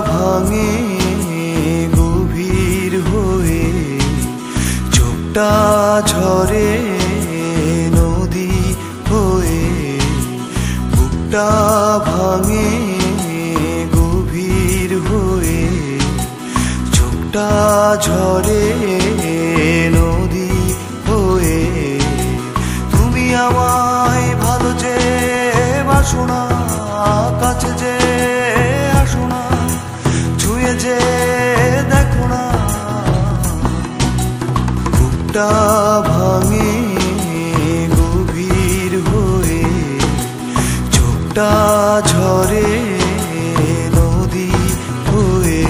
ভাঙে গভীর হয়ে, চোখটা ঝরে নদী হয়ে, বুকটা ভাঙে গভীর হয়ে, চোখটা ঝরে নদী হয়ে। তুমি আমায় ভালো যে বাসো না, কাছে যে আসো না, ছুঁয়ে যে দেখো না, বুকটা ভাঙে গভীর হয়ে, চোখটা ঝরে নদী হয়ে।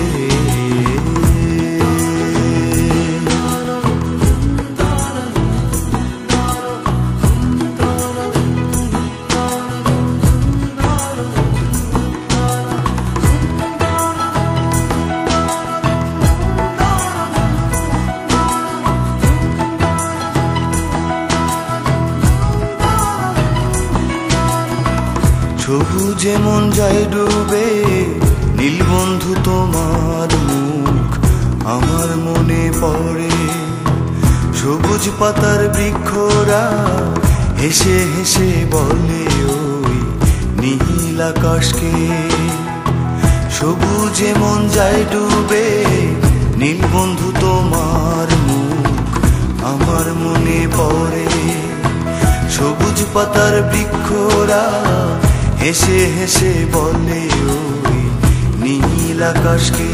সবুজে মন যায় ডুবে, নীল বন্ধু তোমার মুখ আমার মনে পড়ে। সবুজ পাতার বৃক্ষরা হেসে হেসে বলে ওই নীল আকাশকে। সবুজে মন যায় ডুবে, নীল বন্ধু তোমার মুখ আমার মনে পড়ে। সবুজ পাতার বৃক্ষরা হেসে হেসে বলে ওই নীল আকাশকে।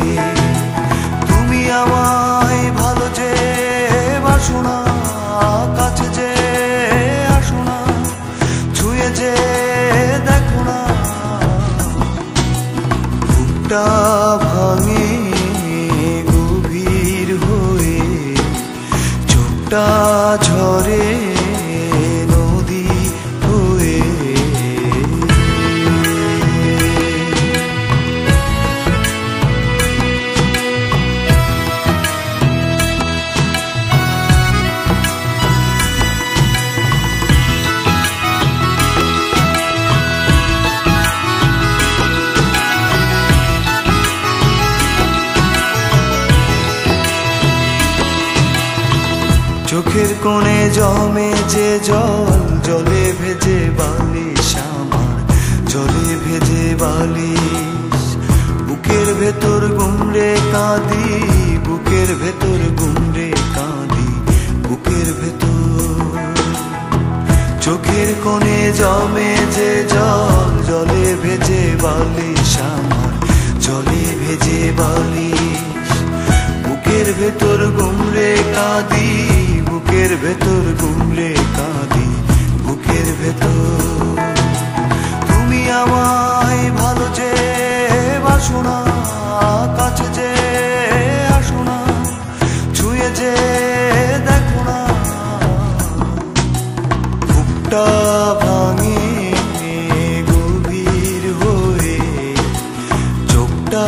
তুমি আমায় ভালো যে বাসো না, কাছে যে আসো না, ছুঁয়ে যে দেখো না, বুকটা ভাঙে গভীর হয়ে, চোখটা ঝরে নদী হয়ে। চোখের কোণে জমে যে জল, জলে ভেজে বালিশ আমার, জলে ভেজে বালিশ। বুকের ভেতর গুমড়ে কাঁদি, বুকের ভেতর গুমড়ে কাঁদি, বুকের ভেতর। চোখের কোণে জমে যে জল, জলে ভেজে বালিশ আমার, জলে ভেজে বালিশ। বুকের ভেতর গুমড়ে কাঁদি, বুকের ভেতর গুমড়ে কাঁদি, বুকের ভেতর। তুমি আমায় ভালো যে বাসো না, কাছে যে আসো না, ছুঁয়ে যে দেখো না, বুকটা ভাঙে গভীর হয়ে, চোখটা